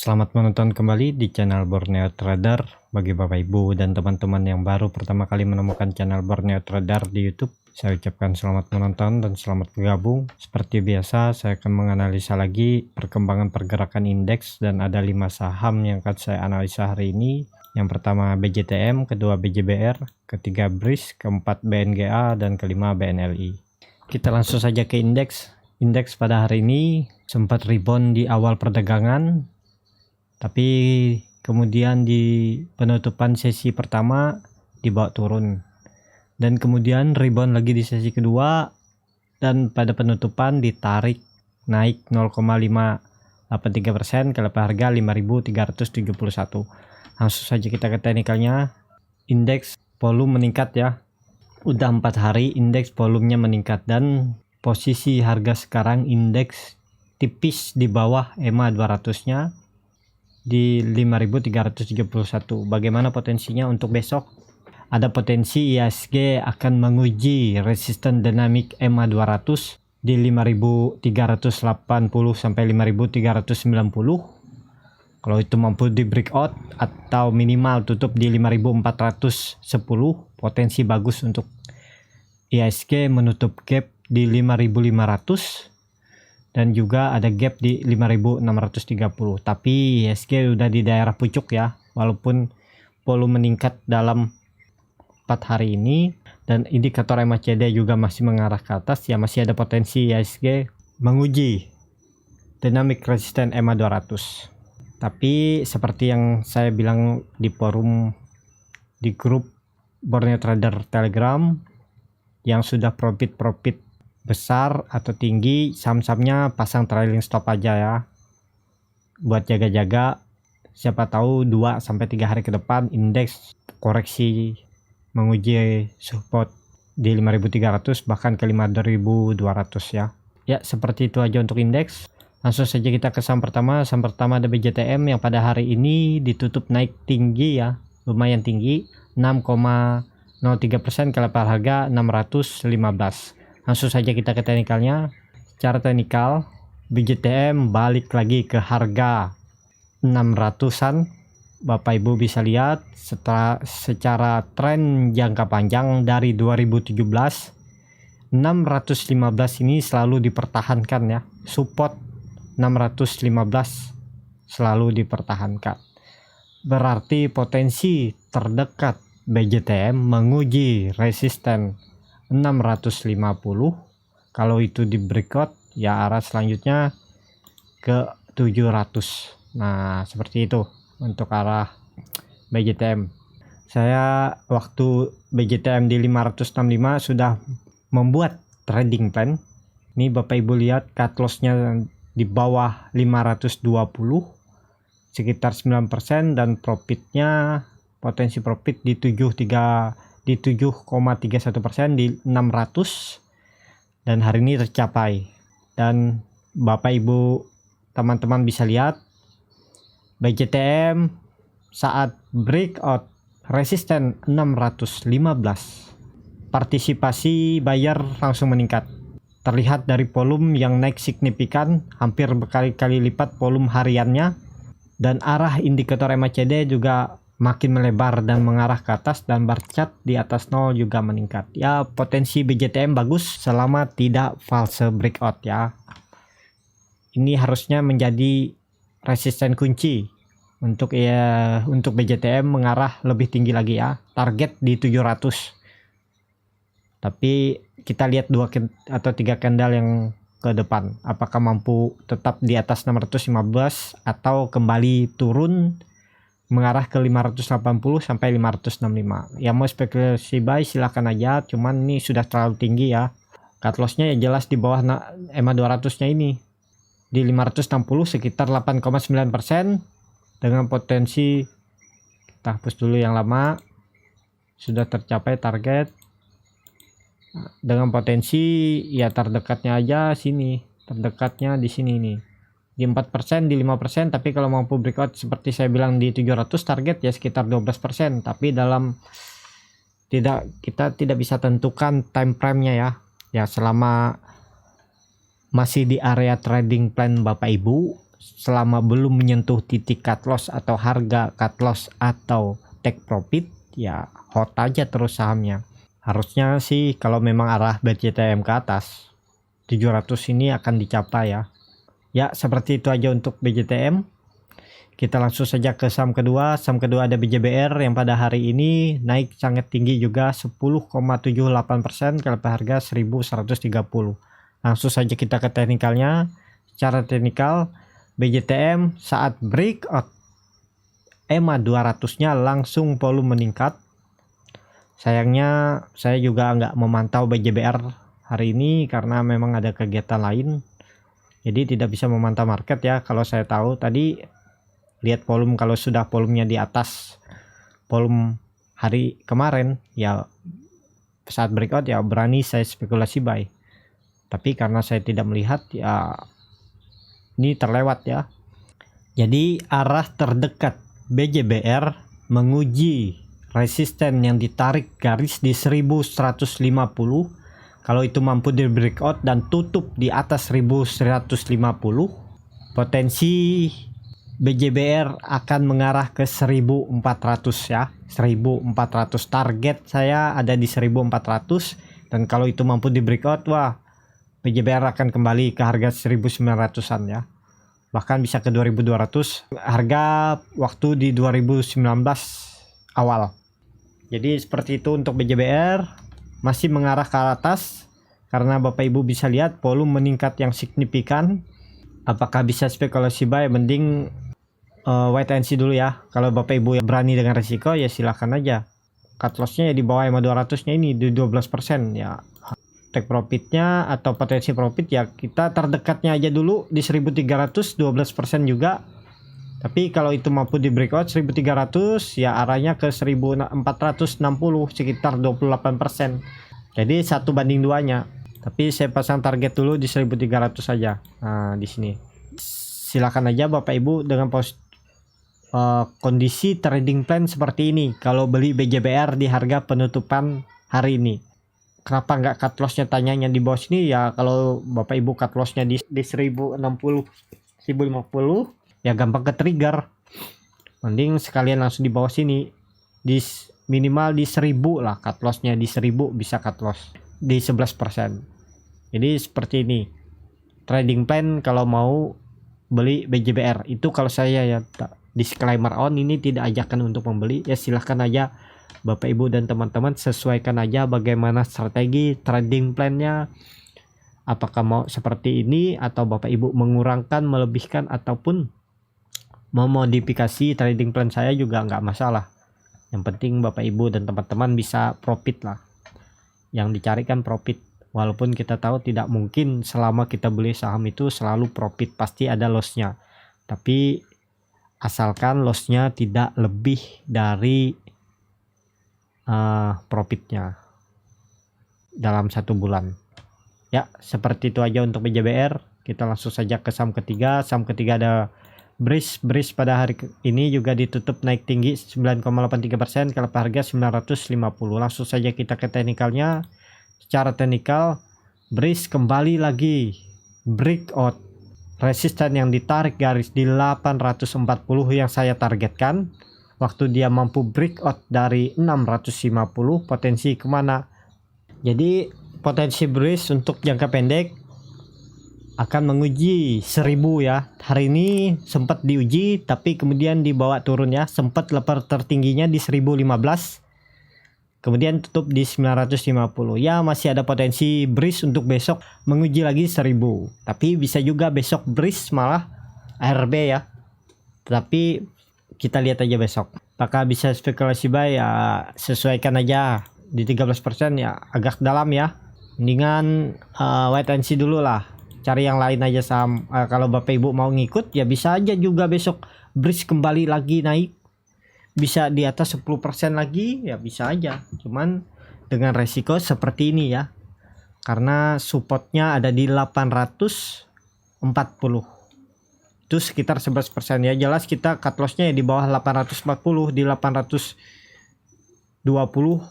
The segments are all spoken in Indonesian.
Selamat menonton kembali di channel Borneo Trader. Bagi Bapak Ibu dan teman-teman yang baru pertama kali menemukan channel Borneo Trader di YouTube, saya ucapkan selamat menonton dan selamat bergabung. Seperti biasa, saya akan menganalisa lagi perkembangan pergerakan indeks dan ada 5 saham yang akan saya analisa hari ini. Yang pertama BJTM, kedua BJBR, ketiga BRIS, keempat BNGA, dan kelima BNLI. Kita langsung saja ke indeks. Indeks pada hari ini sempat rebound di awal perdagangan, tapi kemudian di penutupan sesi pertama dibawa turun, dan kemudian rebound lagi di sesi kedua, dan pada penutupan ditarik naik 0,583% ke level harga 5.371. Langsung saja kita ke teknikalnya. Indeks volume meningkat ya, udah 4 hari indeks volumenya meningkat, dan posisi harga sekarang indeks tipis di bawah EMA 200 nya di 5.371. Bagaimana potensinya untuk besok? Ada potensi IHSG akan menguji resisten dinamik EMA 200 di 5.380 sampai 5.390. Kalau itu mampu di breakout atau minimal tutup di 5.410, potensi bagus untuk IHSG menutup gap di 5.500. Dan juga ada gap di 5.630. Tapi IHSG udah di daerah pucuk ya, walaupun volume meningkat dalam 4 hari ini, dan indikator MACD juga masih mengarah ke atas ya, masih ada potensi IHSG menguji dinamik resisten EMA 200. Tapi seperti yang saya bilang di forum di grup Borneo Trader Telegram, yang sudah profit besar atau tinggi, saham-sahamnya pasang trailing stop aja ya, buat jaga-jaga. Siapa tahu 2-3 hari ke depan indeks koreksi menguji support di 5.300 bahkan ke 5.200 ya. Ya, seperti itu aja untuk indeks. Langsung saja kita ke saham pertama. Saham pertama ada BJTM yang pada hari ini ditutup naik tinggi ya, lumayan tinggi, 6,03% ke level harga 615. Langsung saja kita ke teknikalnya. Secara teknikal, BJTM balik lagi ke harga 600-an. Bapak Ibu bisa lihat secara tren jangka panjang dari 2017, 615 ini selalu dipertahankan ya. Support 615 selalu dipertahankan. Berarti potensi terdekat BJTM menguji resisten 650. Kalau itu di breakout ya, arah selanjutnya ke 700. Nah, seperti itu untuk arah BJTM. Saya waktu BJTM di 565 sudah membuat trading plan. Ini Bapak Ibu lihat cut loss-nya di bawah 520 sekitar 9%, dan profitnya potensi profit di 7,31% di 600, dan hari ini tercapai. Dan Bapak Ibu teman-teman bisa lihat BJTM saat breakout resisten 615, partisipasi buyer langsung meningkat. Terlihat dari volume yang naik signifikan, hampir berkali-kali lipat volume hariannya, dan arah indikator MACD juga makin melebar dan mengarah ke atas, dan bar chart di atas 0 juga meningkat. Ya, potensi BJTM bagus selama tidak false breakout ya. Ini harusnya menjadi resisten kunci untuk BJTM mengarah lebih tinggi lagi ya. Target di 700. Tapi kita lihat 2 atau 3 candle yang ke depan, apakah mampu tetap di atas 615 atau kembali turun mengarah ke 580 sampai 565. Ya, mau spekulasi buy silahkan aja, cuman ini sudah terlalu tinggi ya. Cut loss-nya ya jelas di bawah EMA 200-nya ini di 560, sekitar 8,9%, dengan potensi, kita hapus dulu yang lama, sudah tercapai target. Dengan potensi ya terdekatnya aja sini, terdekatnya di sini nih, di 4%, di 5%. Tapi kalau mampu breakout seperti saya bilang di 700, target ya sekitar 12%. Tapi kita tidak bisa tentukan time frame-nya ya. Ya, selama masih di area trading plan Bapak Ibu, selama belum menyentuh titik cut loss atau harga cut loss atau take profit, ya hold aja terus sahamnya. Harusnya sih kalau memang arah BCTM ke atas 700 ini akan dicapai ya. Ya seperti itu aja untuk BCTM. Kita langsung saja ke saham kedua. Saham kedua ada BJBR yang pada hari ini naik sangat tinggi juga 10,78% kalau harga 1130. Langsung saja kita ke teknikalnya. Secara teknikal BJTM saat breakout EMA 200-nya langsung volume meningkat. Sayangnya saya juga nggak memantau BJBR hari ini karena memang ada kegiatan lain. Jadi tidak bisa memantau market ya. Kalau saya tahu tadi lihat volume, kalau sudah volumenya di atas volume hari kemarin ya saat breakout ya berani saya spekulasi buy. Tapi karena saya tidak melihat ya ini terlewat ya. Jadi arah terdekat BJBR menguji resisten yang ditarik garis di 1150. Kalau itu mampu di breakout dan tutup di atas 1150, potensi BJBR akan mengarah ke 1400 ya. 1400 target saya ada di 1400, dan kalau itu mampu di breakout, wah BJBR akan kembali ke harga 1900-an ya. Bahkan bisa ke 2200 harga waktu di 2019 awal. Jadi seperti itu untuk BJBR, masih mengarah ke atas karena Bapak Ibu bisa lihat volume meningkat yang signifikan. Apakah bisa spekulasi buy? Mending wait and see dulu ya. Kalau Bapak Ibu yang berani dengan resiko ya silahkan aja. Cut lossnya ya di bawah EMA 200-nya ini di 12% ya. Take profitnya atau potensi profit ya kita terdekatnya aja dulu di 1300, 12% juga. Tapi kalau itu mampu di breakout 1300 ya arahnya ke 1460 sekitar 28%. Jadi 1:2 nya. Tapi saya pasang target dulu di 1300 saja. Nah, di sini. Silakan aja Bapak Ibu dengan kondisi trading plan seperti ini. Kalau beli BJBR di harga penutupan hari ini. Kenapa nggak cut lossnya tanyanya di bawah sini ya? Kalau Bapak Ibu cut lossnya di 1060, 1050 ya gampang ke trigger. Mending sekalian langsung di bawah sini. Di minimal di 1000 lah cut lossnya, di 1000 bisa cut loss di 11%. Jadi seperti ini trading plan kalau mau beli BJBR. Itu kalau saya ya, disclaimer on, ini tidak ajakan untuk membeli ya. Silahkan aja Bapak Ibu dan teman-teman sesuaikan aja bagaimana strategi trading plannya. Apakah mau seperti ini atau Bapak Ibu mengurangkan, melebihkan ataupun memodifikasi trading plan saya juga nggak masalah. Yang penting Bapak Ibu dan teman-teman bisa profit lah. Yang dicari kan profit. Walaupun kita tahu tidak mungkin selama kita beli saham itu selalu profit, pasti ada lossnya. Tapi asalkan lossnya tidak lebih dari profitnya dalam 1 bulan. Ya seperti itu aja untuk BJBR. Kita langsung saja ke saham ketiga. Saham ketiga ada Breeze pada hari ini juga ditutup naik tinggi 9,83% kalau harga 950. Langsung saja kita ke teknikalnya. Secara teknikal Breeze kembali lagi breakout resisten yang ditarik garis di 840 yang saya targetkan. Waktu dia mampu breakout dari 650, potensi kemana? Jadi potensi Breeze untuk jangka pendek akan menguji 1000 ya. Hari ini sempat diuji tapi kemudian dibawa turun ya. Sempat level tertingginya di 1015. Kemudian tutup di 950. Ya masih ada potensi Breeze untuk besok menguji lagi 1000. Tapi bisa juga besok Breeze malah ARB ya. Tapi kita lihat aja besok. Apakah bisa spekulasi buy ya, sesuaikan aja di 13% ya, agak dalam ya. Mendingan wait and see dulu lah. Cari yang lain aja saham. Kalau Bapak Ibu mau ngikut ya bisa aja juga besok Breeze kembali lagi naik. Bisa di atas 10% lagi ya bisa aja. Cuman dengan resiko seperti ini ya. Karena supportnya ada di 840. Itu sekitar 11% ya. Jelas kita cut lossnya ya di bawah 840, di 820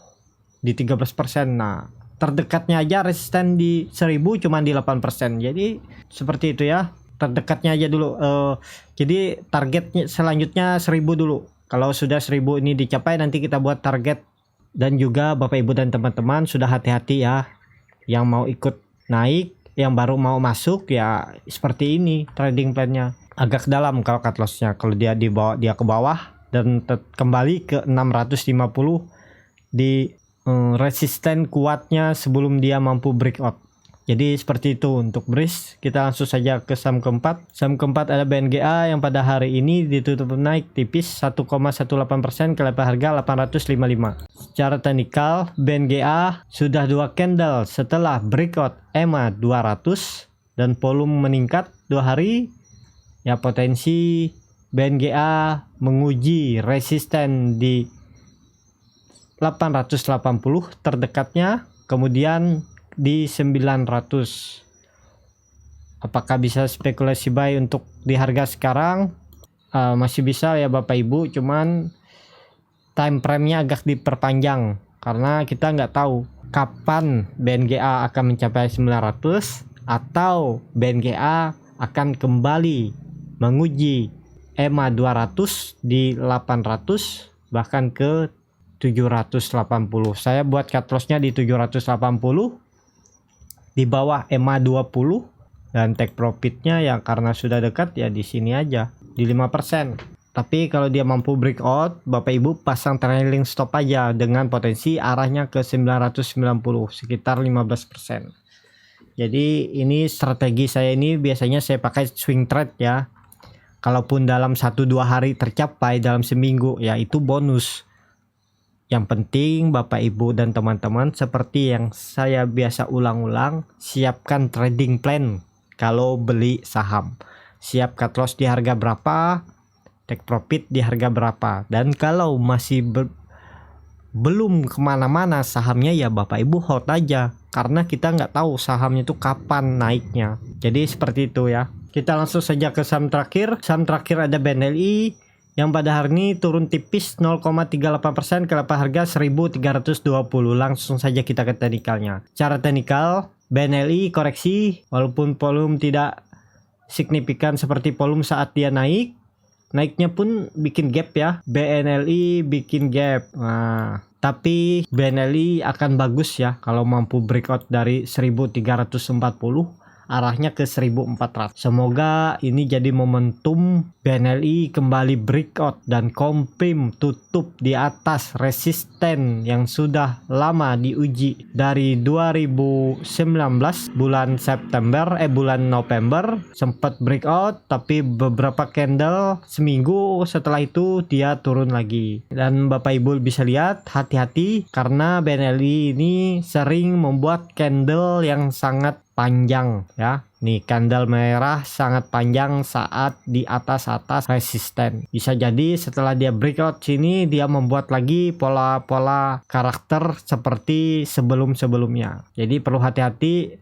di 13%. Nah terdekatnya aja resisten di 1000 cuman di 8%. Jadi seperti itu ya terdekatnya aja dulu. Jadi targetnya selanjutnya 1000 dulu. Kalau sudah 1000 ini dicapai, nanti kita buat target. Dan juga Bapak Ibu dan teman-teman sudah hati-hati ya, yang mau ikut naik, yang baru mau masuk ya seperti ini trading plannya. Agak dalam kalau cut lossnya, kalau dia ke bawah dan kembali ke 650 di resisten kuatnya sebelum dia mampu breakout. Jadi seperti itu untuk BRIS. Kita langsung saja ke saham keempat. Saham keempat ada BNGA yang pada hari ini ditutup naik tipis 1,18% ke level harga 855. Secara teknikal BNGA sudah 2 candle setelah breakout EMA 200 dan volume meningkat 2 hari. Ya, potensi BNGA menguji resisten di 880 terdekatnya, kemudian di 900. Apakah bisa spekulasi buy untuk di harga sekarang? Masih bisa ya Bapak Ibu, cuman time frame-nya agak diperpanjang karena kita nggak tahu kapan BNGA akan mencapai 900 atau BNGA akan kembali menguji EMA 200 di 800 bahkan ke 780. Saya buat cut loss-nya di 780 di bawah EMA 20 dan take profitnya ya karena sudah dekat ya di sini aja di 5%. Tapi kalau dia mampu breakout, Bapak Ibu pasang trailing stop aja dengan potensi arahnya ke 990 sekitar 15%. Jadi ini strategi saya, ini biasanya saya pakai swing trade ya. Kalaupun dalam 1-2 hari tercapai dalam seminggu ya itu bonus. Yang penting Bapak Ibu dan teman-teman seperti yang saya biasa ulang-ulang, siapkan trading plan kalau beli saham. Siap cut loss di harga berapa, take profit di harga berapa. Dan kalau masih belum kemana-mana sahamnya ya Bapak Ibu hold aja. Karena kita nggak tahu sahamnya itu kapan naiknya. Jadi seperti itu ya. Kita langsung saja ke saham terakhir. Saham terakhir ada BNLI yang pada hari ini turun tipis 0,38% ke level harga 1320. Langsung saja kita ke teknikalnya. Cara teknikal BNLI koreksi walaupun volume tidak signifikan seperti volume saat dia naik. Naiknya pun bikin gap ya. BNLI bikin gap. Nah, tapi BNLI akan bagus ya kalau mampu breakout dari 1340 arahnya ke 1400. Semoga ini jadi momentum BNLI kembali breakout dan confirm tutup di atas resisten yang sudah lama diuji dari 2019 bulan November sempat breakout, tapi beberapa candle seminggu setelah itu dia turun lagi. Dan Bapak Ibu bisa lihat hati-hati karena BNLI ini sering membuat candle yang sangat panjang ya. Nih candle merah sangat panjang saat di atas resisten. Bisa jadi setelah dia breakout sini dia membuat lagi pola-pola karakter seperti sebelum-sebelumnya. Jadi perlu hati-hati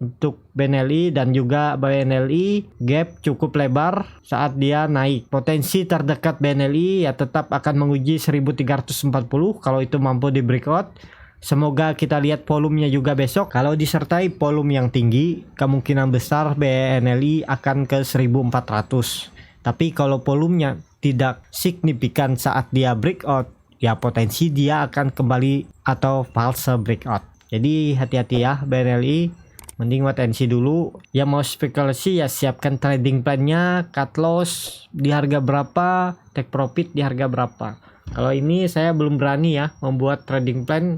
untuk BNLI dan juga BNLI gap cukup lebar saat dia naik. Potensi terdekat BNLI ya tetap akan menguji 1340 kalau itu mampu di breakout. Semoga kita lihat volumenya juga besok. Kalau disertai volume yang tinggi, kemungkinan besar BNLI akan ke 1400. Tapi kalau volumenya tidak signifikan saat dia breakout, ya potensi dia akan kembali atau false breakout. Jadi hati-hati ya BNLI. Mending potensi dulu. Yang mau spekulasi ya siapkan trading plannya, cut loss di harga berapa, take profit di harga berapa. Kalau ini saya belum berani ya membuat trading plan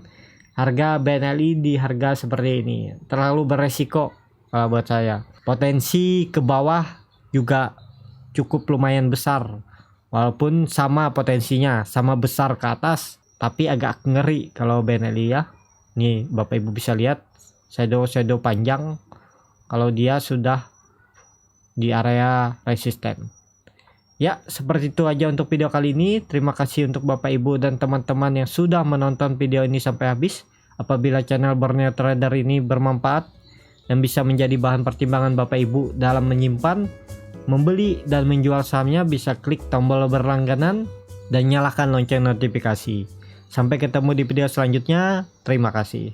harga BNLI di harga seperti ini, terlalu beresiko kalau buat saya. Potensi ke bawah juga cukup lumayan besar, walaupun sama potensinya, sama besar ke atas, tapi agak ngeri kalau BNLI ya. Nih Bapak Ibu bisa lihat shadow panjang kalau dia sudah di area resisten. Ya, seperti itu aja untuk video kali ini. Terima kasih untuk Bapak Ibu dan teman-teman yang sudah menonton video ini sampai habis. Apabila channel Borneo Trader ini bermanfaat dan bisa menjadi bahan pertimbangan Bapak Ibu dalam menyimpan, membeli dan menjual sahamnya, bisa klik tombol berlangganan dan nyalakan lonceng notifikasi. Sampai ketemu di video selanjutnya. Terima kasih.